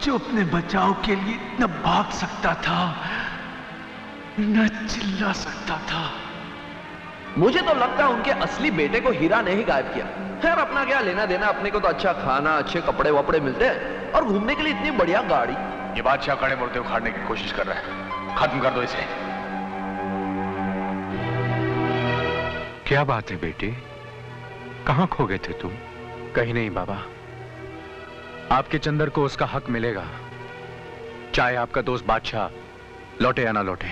जो अपने बचाव के लिए न भाग सकता था न चिल्ला सकता था। मुझे तो लगता है उनके असली बेटे को हीरा ने ही गायब किया। खैर अपना क्या लेना देना, अपने को तो अच्छा खाना, अच्छे कपड़े वपड़े मिलते हैं और घूमने के लिए इतनी बढ़िया गाड़ी। ये बादशाह कड़े मुर्दे उखाड़ने की कोशिश कर रहा है, खत्म कर दो इसे। क्या बात है बेटे, कहां खो गए थे तुम? कहीं नहीं बाबा, आपके चंदर को उसका हक मिलेगा, चाहे आपका दोस्त बादशाह लौटे या ना लौटे।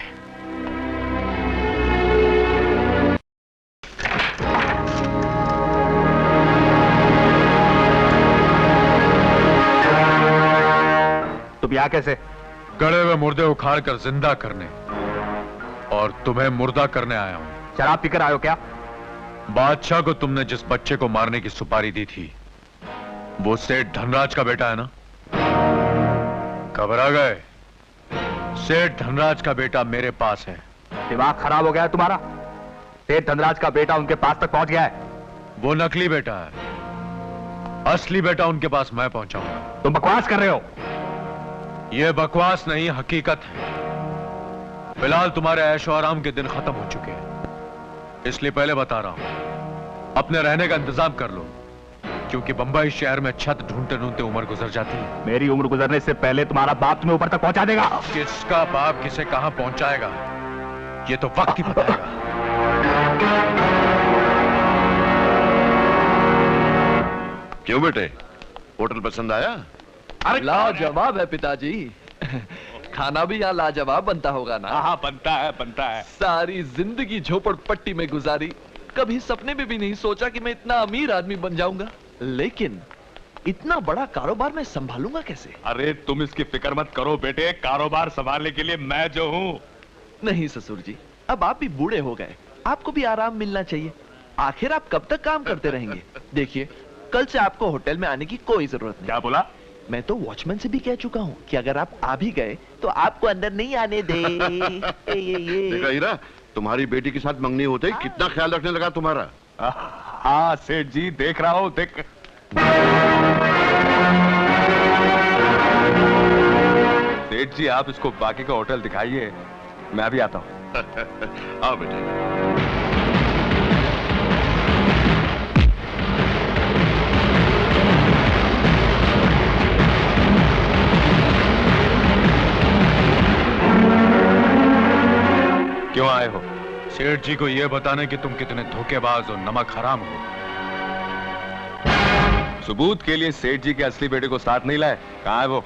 तुम यहाँ कैसे? गड़े हुए मुर्दे उखाड़ कर जिंदा करने और तुम्हें मुर्दा करने आया हूं। शराब पीकर आयो क्या? बादशाह को तुमने जिस बच्चे को मारने की सुपारी दी थी वो सेठ धनराज का बेटा है ना? घबरा गए? सेठ धनराज का बेटा मेरे पास है। दिमाग खराब हो गया है तुम्हारा? सेठ धनराज का बेटा उनके पास तक पहुंच गया है। वो नकली बेटा है, असली बेटा उनके पास मैं पहुंचाऊंगा। तुम बकवास कर रहे हो। ये बकवास नहीं, हकीकत है। फिलहाल तुम्हारे ऐशो आराम के दिन खत्म हो चुके हैं, इसलिए पहले बता रहा हूं अपने रहने का इंतजाम कर लो, क्योंकि बंबई शहर में छत ढूंढते ढूंढते उम्र गुजर जाती है। मेरी उम्र गुजरने से पहले तुम्हारा बाप तुम्हें ऊपर तक पहुंचा देगा। किसका बाप किसे कहां पहुंचाएगा ये तो वक्त ही बताएगा। क्यों बेटे, होटल पसंद आया? अरे लाजवाब है पिताजी। खाना भी यहाँ लाजवाब बनता होगा ना? हाँ बनता है, बनता है। सारी जिंदगी झोपड़पट्टी में गुजारी, कभी सपने में भी नहीं सोचा कि मैं इतना अमीर आदमी बन जाऊंगा, लेकिन इतना बड़ा कारोबार मैं संभालूंगा कैसे? अरे तुम इसकी फिक्र मत करो बेटे, कारोबार संभालने के लिए मैं जो हूँ। नहीं ससुर जी, अब आप भी बूढ़े हो गए, आपको भी आराम मिलना चाहिए। आखिर आप कब तक काम करते रहेंगे? देखिए कल से आपको होटल में आने की कोई जरूरत नहीं। क्या बोला? मैं तो वॉचमैन से भी कह चुका हूँ कि अगर आप आ भी गए तो आपको अंदर नहीं आने दे। देखा हीरा, तुम्हारी बेटी के साथ मंगनी होते ही कितना ख्याल रखने लगा तुम्हारा। हाँ सेठ जी, देख रहा हूँ, देख। सेठ जी आप इसको बाकी का होटल दिखाइए, मैं भी आता हूँ। आओ बेटे। क्यों आए हो? सेठ जी को यह बताने कि तुम कितने धोखेबाज और नमक हराम हो। सबूत के लिए सेठ जी के असली बेटे को साथ नहीं लाए? कहाँ है वो?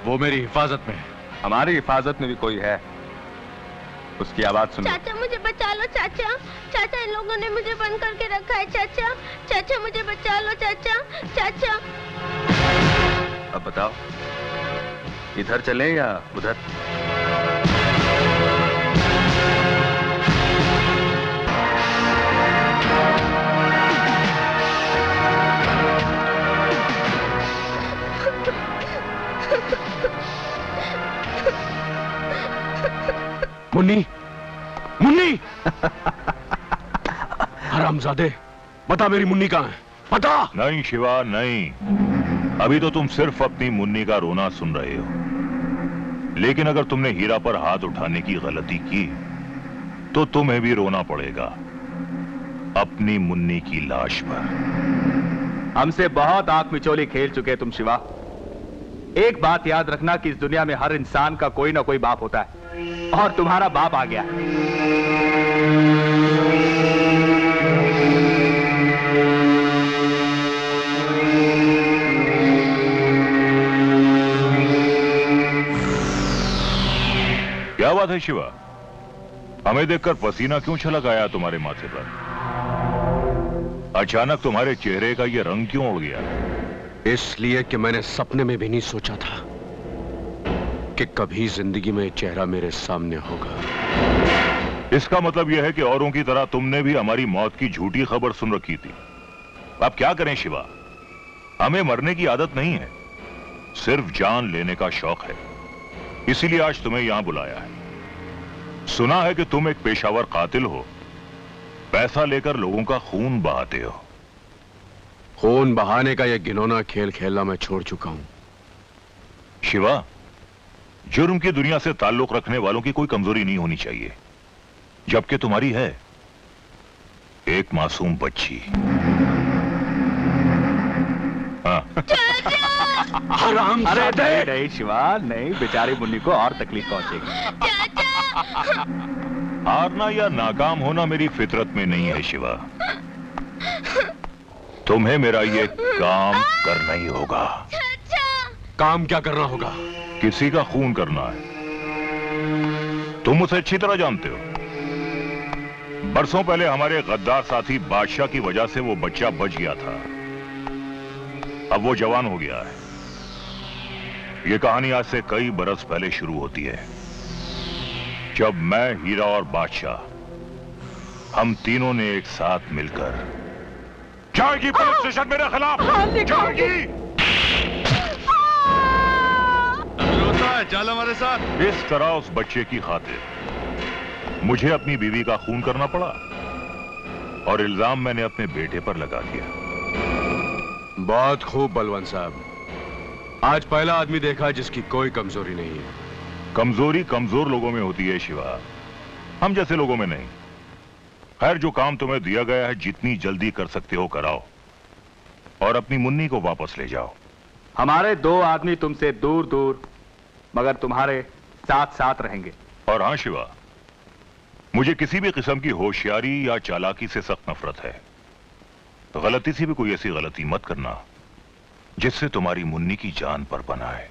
वो मेरी हिफाजत में है। हमारी हिफाजत में भी कोई है, उसकी आवाज सुनो। चाचा मुझे बचा लो चाचा, चाचा इन लोगों ने मुझे बंद करके रखा है चाचा, चाचा मुझे बचा लो चाचा, चाचा। अब बताओ इधर चलें या उधर? मुन्नी, मुन्नी! हरामजादे, बता मेरी मुन्नी कहाँ है? बता! नहीं शिवा नहीं, अभी तो तुम सिर्फ अपनी मुन्नी का रोना सुन रहे हो, लेकिन अगर तुमने हीरा पर हाथ उठाने की गलती की तो तुम्हें भी रोना पड़ेगा अपनी मुन्नी की लाश पर। हमसे बहुत आंख मिचोली खेल चुके तुम शिवा। एक बात याद रखना कि इस दुनिया में हर इंसान का कोई ना कोई बाप होता है, और तुम्हारा बाप आ गया। क्या बात है शिवा, हमें देखकर पसीना क्यों छलक आया तुम्हारे माथे पर? अचानक तुम्हारे चेहरे का ये रंग क्यों उड़ गया? इसलिए कि मैंने सपने में भी नहीं सोचा था कि कभी जिंदगी में चेहरा मेरे सामने होगा। इसका मतलब यह है कि औरों की तरह तुमने भी हमारी मौत की झूठी खबर सुन रखी थी। अब क्या करें शिवा, हमें मरने की आदत नहीं है, सिर्फ जान लेने का शौक है, इसीलिए आज तुम्हें यहां बुलाया है। सुना है कि तुम एक पेशावर कातिल हो, पैसा लेकर लोगों का खून बहाते हो। खून बहाने का यह घिनौना खेल खेलना मैं छोड़ चुका हूं। शिवा, जुर्म की दुनिया से ताल्लुक रखने वालों की कोई कमजोरी नहीं होनी चाहिए, जबकि तुम्हारी है एक मासूम बच्ची। हाँ। हराम। अरे नहीं शिवा, नहीं, बेचारी मुन्नी को और तकलीफ पहुंचेगी। हारना या नाकाम होना मेरी फितरत में नहीं है शिवा। तुम्हें मेरा ये काम करना ही होगा। काम क्या करना होगा? किसी का खून करना है। तुम उसे अच्छी तरह जानते हो। बरसों पहले हमारे गद्दार साथी बादशाह की वजह से वो बच्चा बच गया था। अब वो जवान हो गया है। ये कहानी आज से कई बरस पहले शुरू होती है, जब मैं, हीरा और बादशाह हम तीनों ने एक साथ मिलकर जाएगी पुलिस स्टेशन मेरे खिलाफ। जाएगी। चल हमारे साथ। इस तरह उस बच्चे की खातिर मुझे अपनी बीवी का खून करना पड़ा और इल्जाम मैंने अपने बेटे पर लगा दिया। बहुत खूब बलवंत साहब, आज पहला आदमी देखा जिसकी कोई कमजोरी नहीं है। कमजोरी कमजोर लोगों में होती है शिवा, हम जैसे लोगों में नहीं। खैर, जो काम तुम्हें दिया गया है जितनी जल्दी कर सकते हो कराओ और अपनी मुन्नी को वापस ले जाओ। हमारे 2 आदमी तुमसे दूर दूर मगर तुम्हारे साथ साथ रहेंगे। और हां शिवा, मुझे किसी भी किस्म की होशियारी या चालाकी से सख्त नफरत है। गलती से भी कोई ऐसी गलती मत करना जिससे तुम्हारी मुन्नी की जान पर बना है।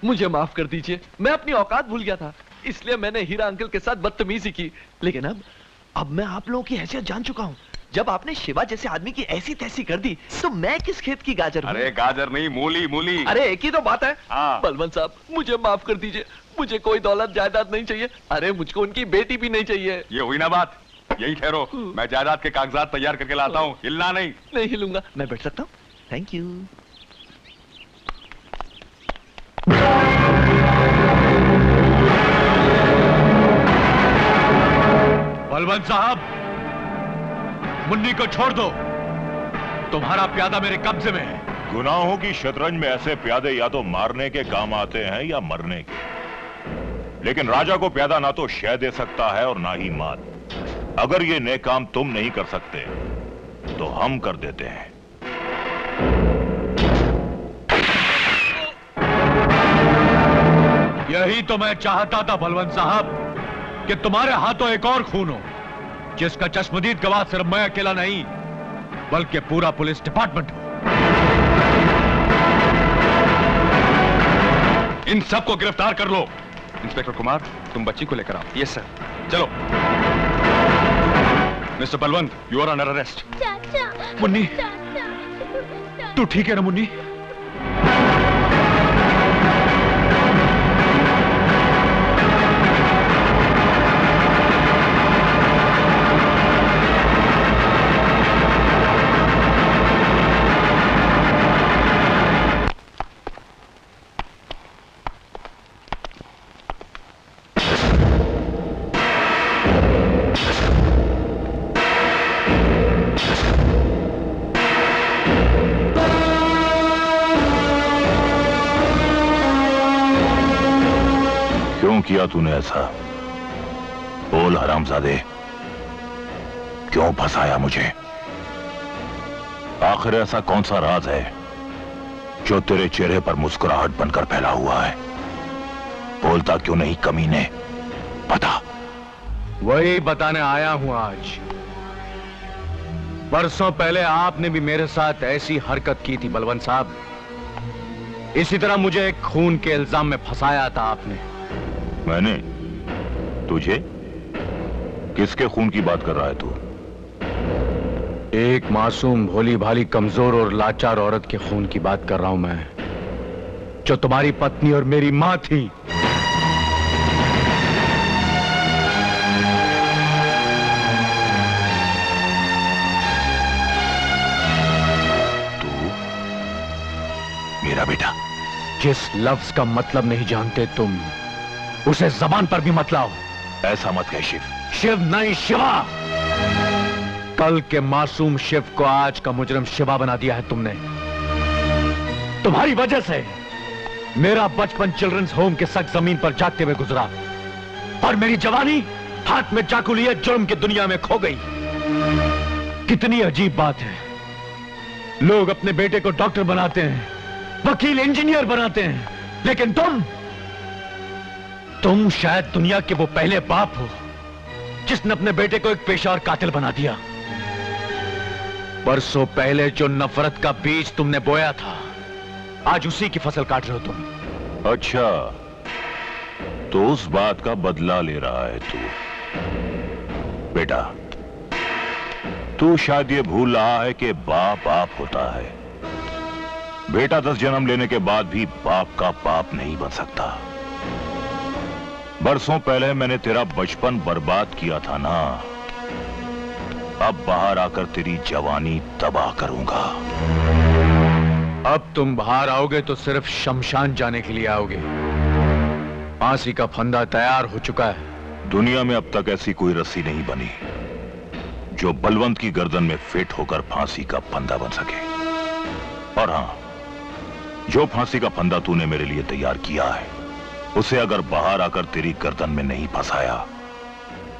मुझे माफ कर दीजिए, मैं अपनी औकात भूल गया था, इसलिए मैंने हीरा अंकल के साथ बदतमीजी की। लेकिन अब मैं आप लोगों की हैसियत जान चुका हूँ। जब आपने शिवा जैसे आदमी की ऐसी तैसी कर दी, तो मैं किस खेत की गाजर हूँ? अरे गाजर नहीं, मूली मूली। अरे एक ही तो बात है। हाँ। बलवंत साहब, मुझे माफ कर दीजिए, मुझे कोई दौलत जायदाद नहीं चाहिए। अरे मुझको उनकी बेटी भी नहीं चाहिए। ये हुई ना बात, यही ठहरो, मैं जायदाद के कागजात तैयार करके लाता हूँ, हिलना नहीं। नहीं हिलूंगा, मैं बैठ सकता हूँ? Thank you. बलवंत साहब, मुन्नी को छोड़ दो, तुम्हारा प्यादा मेरे कब्जे में है। गुनाहों की शतरंज में ऐसे प्यादे या तो मारने के काम आते हैं या मरने के, लेकिन राजा को प्यादा ना तो शह दे सकता है और ना ही मात। अगर ये नेक काम तुम नहीं कर सकते तो हम कर देते हैं। यही तो मैं चाहता था बलवंत साहब, कि तुम्हारे हाथों एक और खून हो, जिसका चश्मदीद गवाह सिर्फ मैं अकेला नहीं बल्कि पूरा पुलिस डिपार्टमेंट हो। इन सबको गिरफ्तार कर लो। इंस्पेक्टर कुमार, तुम बच्ची को लेकर आओ। Yes sir. चलो। Mister Balwant, you are under arrest. चाचा। मुन्नी, चाचा। तू ठीक है ना मुन्नी? किया तूने ऐसा? बोल हरामजादे, क्यों फंसाया मुझे? आखिर ऐसा कौन सा राज है जो तेरे चेहरे पर मुस्कुराहट बनकर फैला हुआ है? बोलता क्यों नहीं कमीने, बता। वही बताने आया हूं आज। बरसों पहले आपने भी मेरे साथ ऐसी हरकत की थी बलवंत साहब। इसी तरह मुझे एक खून के इल्जाम में फंसाया था आपने। मैंने? तुझे? किसके खून की बात कर रहा है तू? एक मासूम, भोली भाली, कमजोर और लाचार औरत के खून की बात कर रहा हूं मैं, जो तुम्हारी पत्नी और मेरी मां थी। तू मेरा बेटा? जिस लफ्ज का मतलब नहीं जानते तुम, उसे जबान पर भी मत लाओ। ऐसा मत कह शिव। शिव नहीं, शिवा। कल के मासूम शिव को आज का मुजरिम शिवा बना दिया है तुमने। तुम्हारी वजह से मेरा बचपन चिल्ड्रंस होम के सख्त जमीन पर जागते हुए गुजरा और मेरी जवानी हाथ में चाकू लिए जुर्म की दुनिया में खो गई। कितनी अजीब बात है, लोग अपने बेटे को डॉक्टर बनाते हैं, वकील, इंजीनियर बनाते हैं, लेकिन तुम शायद दुनिया के वो पहले बाप हो जिसने अपने बेटे को एक पेशेवर कातिल बना दिया। बरसों पहले जो नफरत का बीज तुमने बोया था, आज उसी की फसल काट रहे हो तुम। अच्छा, तो उस बात का बदला ले रहा है तू। बेटा, तू शायद ये भूल रहा है कि बाप बाप होता है। बेटा 10 जन्म लेने के बाद भी बाप का बाप नहीं बन सकता। बरसों पहले मैंने तेरा बचपन बर्बाद किया था ना, अब बाहर आकर तेरी जवानी तबाह करूंगा। अब तुम बाहर आओगे तो सिर्फ शमशान जाने के लिए आओगे। फांसी का फंदा तैयार हो चुका है। दुनिया में अब तक ऐसी कोई रस्सी नहीं बनी जो बलवंत की गर्दन में फिट होकर फांसी का फंदा बन सके। और हां, जो फांसी का फंदा तूने मेरे लिए तैयार किया है, उसे अगर बाहर आकर तेरी गर्दन में नहीं फंसाया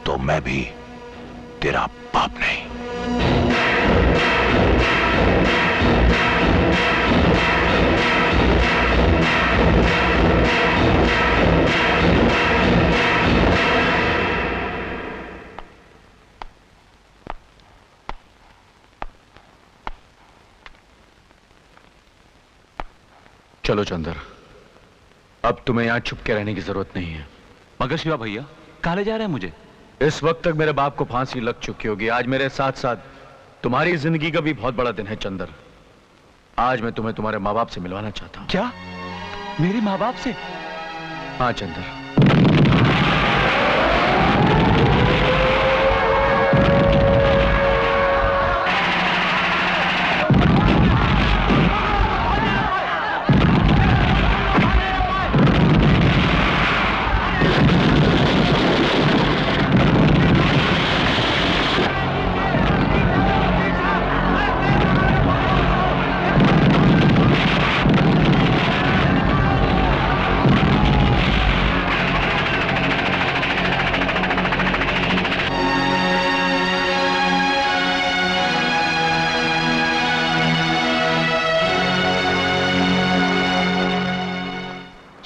तो मैं भी तेरा बाप नहीं। चलो चंदर, अब तुम्हें यहां छुप के रहने की जरूरत नहीं है। मगर शिवा भैया, कहां ले जा रहे हैं मुझे? इस वक्त तक मेरे बाप को फांसी लग चुकी होगी। आज मेरे साथ साथ तुम्हारी जिंदगी का भी बहुत बड़ा दिन है चंदर। आज मैं तुम्हें तुम्हारे माँ बाप से मिलवाना चाहता हूँ। क्या? मेरे माँ बाप से? हाँ चंदर।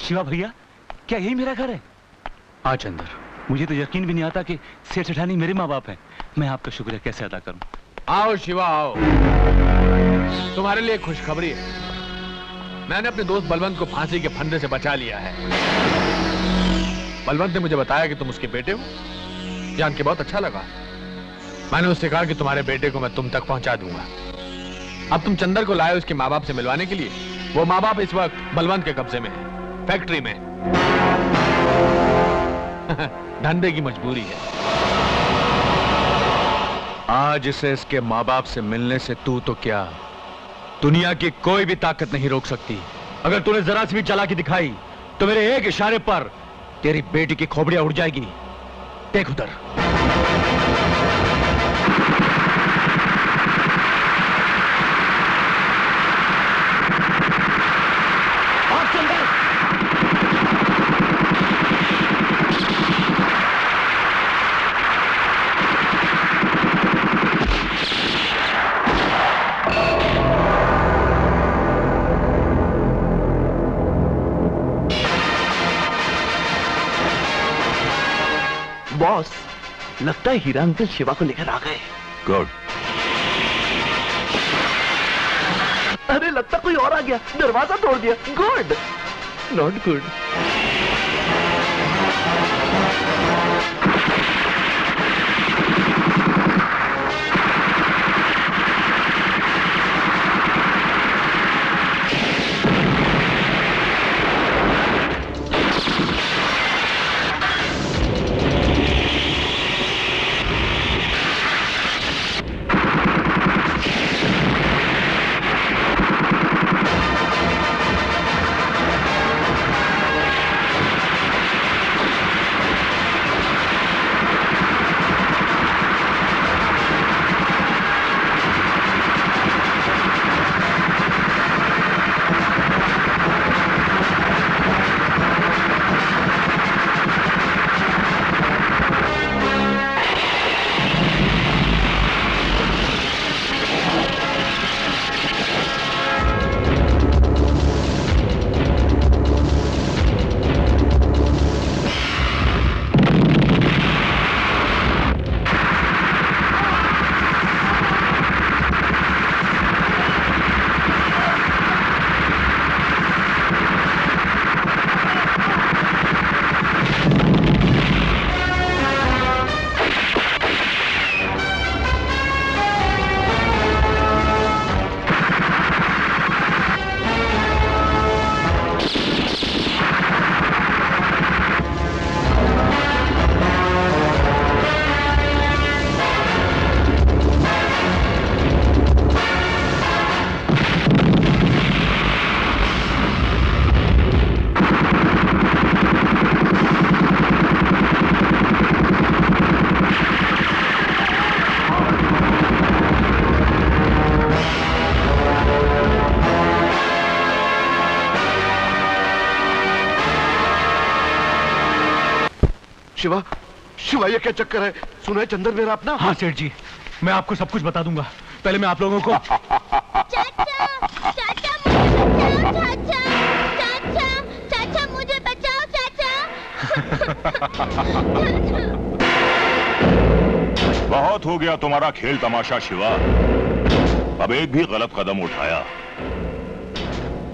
शिवा भैया, क्या यही मेरा घर है? हाँ चंदर। मुझे तो यकीन भी नहीं आता कि सेठ सेठानी मेरे माँ बाप हैं। मैं आपका शुक्रिया कैसे अदा करूं? आओ शिवा आओ, तुम्हारे लिए खुशखबरी है। मैंने अपने दोस्त बलवंत को फांसी के फंदे से बचा लिया है। बलवंत ने मुझे बताया कि तुम उसके बेटे हो। जान के बहुत अच्छा लगा। मैंने उससे कहा कि तुम्हारे बेटे को मैं तुम तक पहुंचा दूंगा। अब तुम चंदर को लाए उसके माँ बाप से मिलवाने के लिए। वो माँ बाप इस वक्त बलवंत के कब्जे में है, फैक्ट्री में। धंधे की मजबूरी है। आज इसे इसके माँ बाप से मिलने से तू तो क्या, दुनिया की कोई भी ताकत नहीं रोक सकती। अगर तूने जरा सी भी चालाकी दिखाई तो मेरे एक इशारे पर तेरी बेटी की खोपड़ियां उड़ जाएगी। देख उधर। बॉस, लगता है हीरा अंकल शिवा को लेकर आ गए। गुड। अरे लगता कोई और आ गया, दरवाजा तोड़ दिया। Good, not good. Shiva, Shiva ये क्या चक्कर है? सुना है चंदन मेरा अपना? हाँ सेठ जी, मैं आपको सब कुछ बता दूंगा। पहले मैं आप लोगों को चाचा मुझे बचाओ चाचा। बहुत हो गया तुम्हारा खेल तमाशा शिवा। अब एक भी गलत कदम उठाया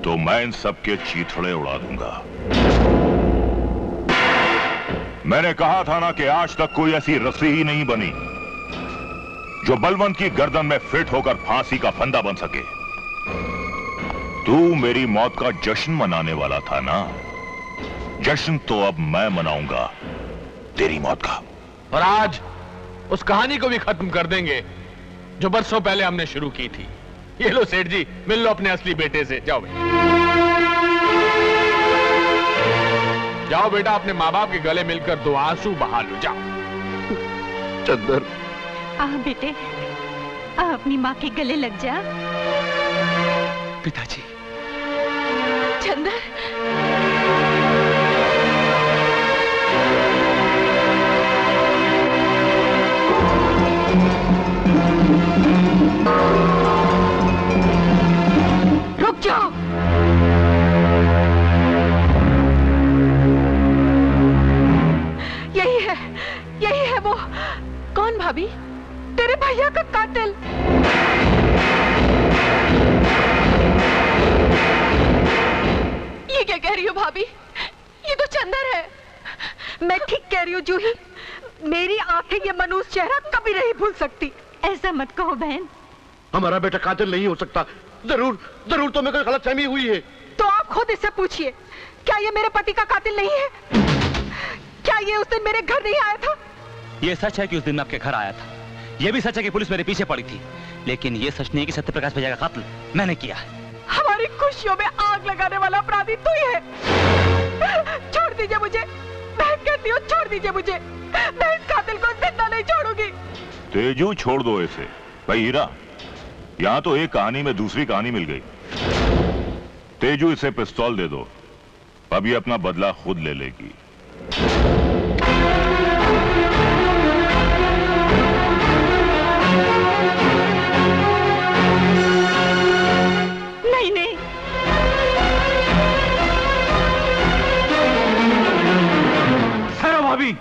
तो मैं इन सबके चीथड़े उड़ा दूंगा। मैंने कहा था ना कि आज तक कोई ऐसी रस्सी ही नहीं बनी जो बलवंत की गर्दन में फिट होकर फांसी का फंदा बन सके। तू मेरी मौत का जश्न मनाने वाला था ना, जश्न तो अब मैं मनाऊंगा तेरी मौत का। और आज उस कहानी को भी खत्म कर देंगे जो बरसों पहले हमने शुरू की थी। ये लो सेठ जी, मिल लो अपने असली बेटे से। जाओ भाई, जाओ बेटा, अपने माँ बाप के गले मिलकर दो आंसू बहा लो। जाओ चंदन, आ बेटे, आ अपनी माँ के गले लग जा। पिताजी। चंदन, रुक जाओ। यही है वो। कौन भाभी? तेरे भैया का कातिल। ये क्या कह रही हो भाभी? ये तो चंदन है। मैं ठीक कह रही हूँ जूही, मेरी आंखें ये मनूस चेहरा कभी नहीं भूल सकती। ऐसा मत कहो बहन। हमारा बेटा कातिल नहीं हो सकता। जरूर जरूर तो मेरे को गलतफहमी हुई है। तो आप खुद इससे पूछिए, क्या ये मेरे पति का कातिल नहीं है? क्या ये उस दिन मेरे घर नहीं आया था? ये सच है कि उस दिन मैं आपके घर आया था। ये भी सच है कि पुलिस मेरे पीछे पड़ी थी। लेकिन ये सच नहीं है कि सत्यप्रकाश भैया का कत्ल मैंने किया है। हमारी खुशियों में आग लगाने वाला अपराधी तू ही है। छोड़ दीजिए मुझे, मैं कहती हूँ छोड़ दीजिए मुझे। मैं इस कातिल को जिंदा नहीं छोड़ूंगी। तेजू छोड़ दो इसे। भाई हीरा, यहाँ तो एक कहानी में दूसरी कहानी मिल गई। तेजू इसे पिस्तौल दे दो, अब ये अपना बदला खुद ले लेगी। नहीं नहीं, हेलो भाभी,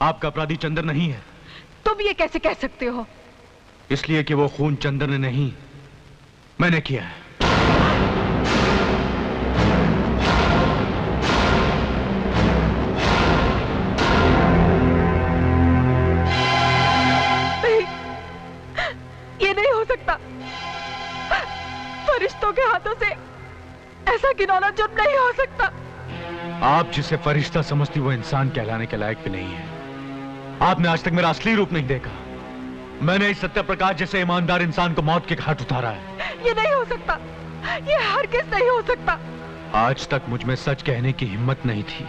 आपका अपराधी चंदन नहीं है। तुम ये कैसे कह सकते हो? इसलिए कि वो खून चंदन ने नहीं, मैंने किया है। नहीं, ये नहीं हो सकता। फरिश्तों के हाथों से ऐसा घिनौना जुर्म नहीं हो सकता। आप जिसे फरिश्ता समझती वो इंसान कहलाने के लायक भी नहीं है। आपने आज तक मेरा असली रूप नहीं देखा। मैंने इस सत्य प्रकाश जैसे ईमानदार इंसान को मौत के घाट उतारा है। ये नहीं हो सकता, ये हरगिज़ नहीं हो सकता। आज तक मुझ में सच कहने की हिम्मत नहीं थी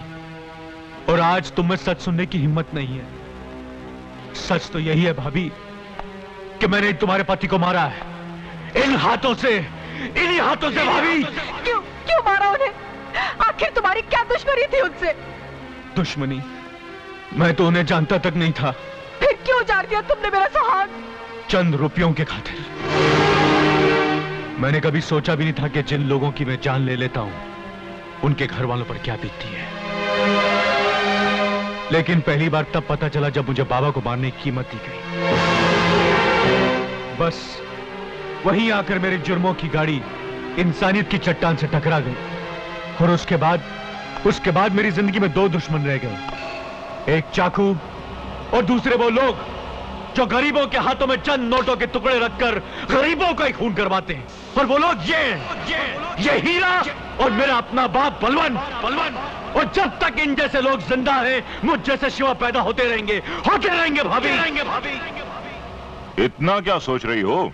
और आज तुम में सच सुनने की हिम्मत नहीं है। सच तो यही है भाभी कि मैंने तुम्हारे पति को मारा है इन हाथों से, इन्हीं हाथों से भाभी। क्यों क्यों मारा उन्हें? आखिर तुम्हारी क्या दुश्मनी थी उनसे? दुश्मनी? मैं तो उन्हें जानता तक नहीं था। फिर क्यों जार दिया तुमने मेरा सुहाग? चंद रुपयों के खातिर। मैंने कभी सोचा भी नहीं था कि जिन लोगों की मैं जान ले लेता हूं उनके घर वालों पर क्या बीतती है। लेकिन पहली बार तब पता चला जब मुझे बाबा को मारने की कीमत दी गई। बस वहीं आकर मेरे जुर्मों की गाड़ी इंसानियत की चट्टान से टकरा गई और उसके बाद मेरी जिंदगी में दो दुश्मन रह गए, एक चाकू और दूसरे वो लोग जो गरीबों के हाथों में चंद नोटों के टुकड़े रखकर गरीबों का ही खून करवाते हैं। और वो लोग ये हीरा और मेरा अपना बाप बलवन। और जब तक इन जैसे लोग जिंदा हैं, मुझ जैसे शिवा पैदा होते रहेंगे भाभी। इतना क्या सोच रही हो?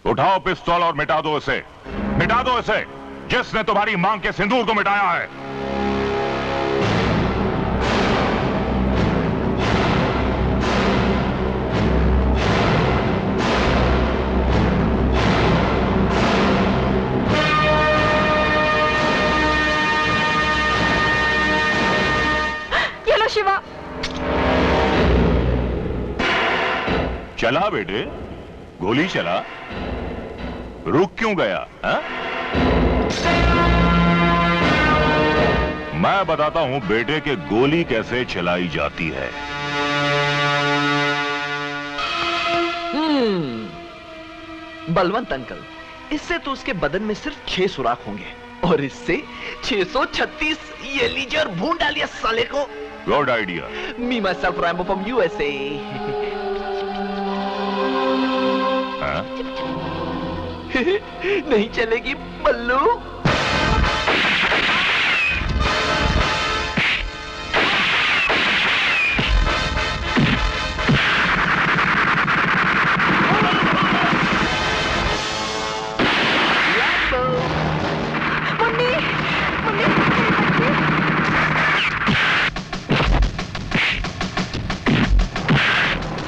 उठाओ पिस्तौल और मिटा दो इसे, जिसने तुम्हारी मांग के सिंदूर को मिटाया है। ये लो शिवा। चला बेटे, गोली चला, रुक क्यों गया? हा? मैं बताता हूं बेटे के गोली कैसे चलाई जाती है। बलवंत अंकल, इससे तो उसके बदन में सिर्फ 6 सुराख होंगे और इससे 636। ये लीजिए और भून डालिए साले को। Good idea. Me my self Rambo from USA. नहीं चलेगी बल्लू।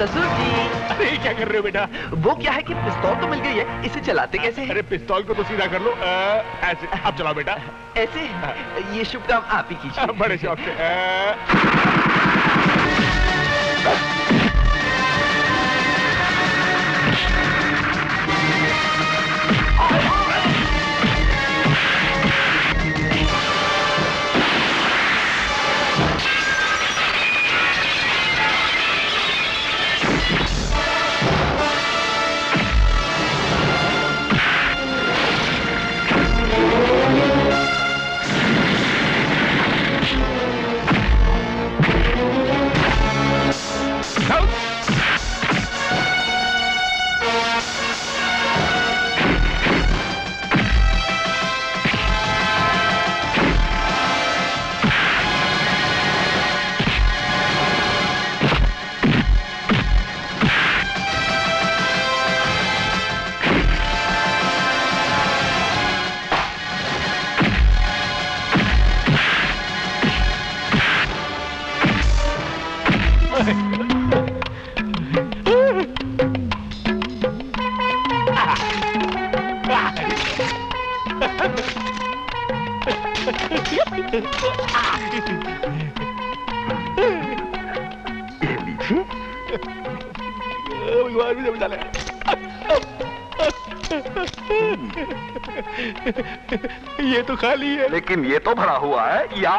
ससुर जी। अरे क्या कर रहे हो बेटा? वो क्या है कि पिस्तौल तो मिल गई है, इसे चलाते कैसे हैं? अरे पिस्तौल को तो सीधा कर लो, ऐसे। अब चलाओ बेटा। ऐसे? ये शुभ काम आप ही कीजिए। बड़े शौक से। ये तो खाली है, लेकिन ये तो भरा हुआ है या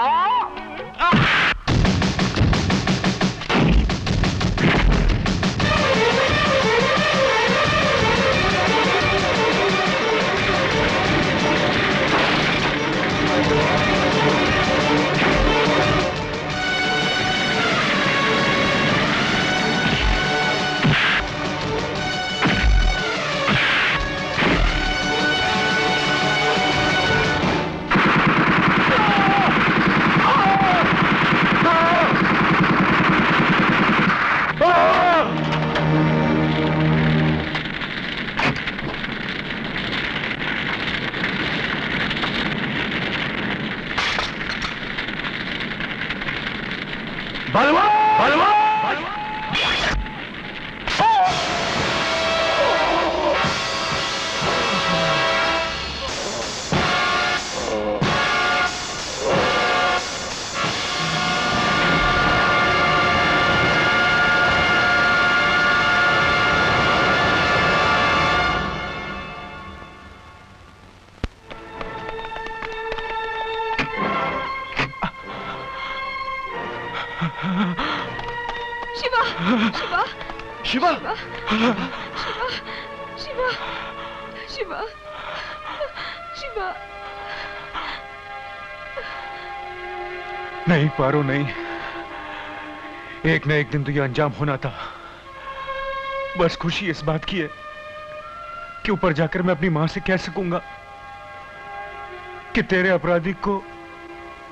बलवा बलवा शिवा शिवा शिवा शिवा शिवा शिवा शिवा नहीं पारो नहीं, एक न एक दिन तो ये अंजाम होना था। बस खुशी इस बात की है कि ऊपर जाकर मैं अपनी मां से कह सकूंगा कि तेरे अपराधी को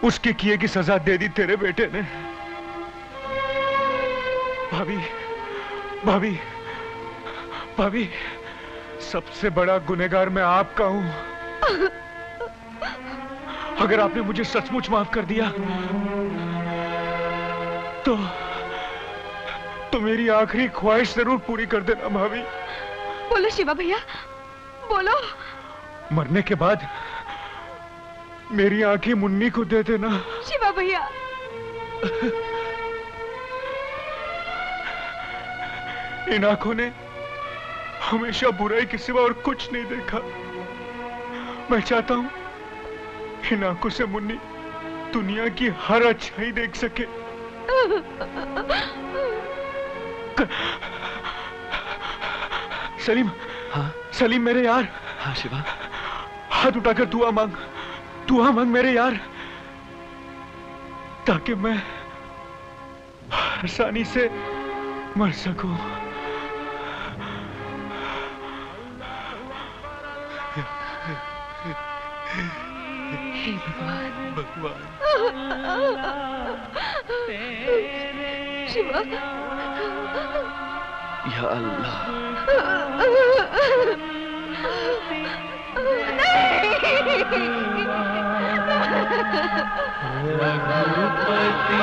उसके किए की सजा दे दी तेरे बेटे ने। भाभी भाभी भाभी, सबसे बड़ा गुनहगार मैं आपका हूं। अगर आपने मुझे सचमुच माफ कर दिया तो मेरी आखिरी ख्वाहिश जरूर पूरी कर देना भाभी। बोलो शिवा भैया, बोलो। मरने के बाद मेरी आंखें मुन्नी को दे देना। शिवा भैया। इन आंखों ने हमेशा बुराई के सिवा और कुछ नहीं देखा। मैं चाहता हूं इन आंखों से मुन्नी दुनिया की हर अच्छाई देख सके। सलीम। हाँ सलीम मेरे यार। हाँ शिवा। हाथ उठाकर दुआ मांग, दुआ मांग मेरे यार, ताकि मैं आसानी से मर सकूं। हे भगवान। भगवान। शिवा। या अल्लाह। रघुपति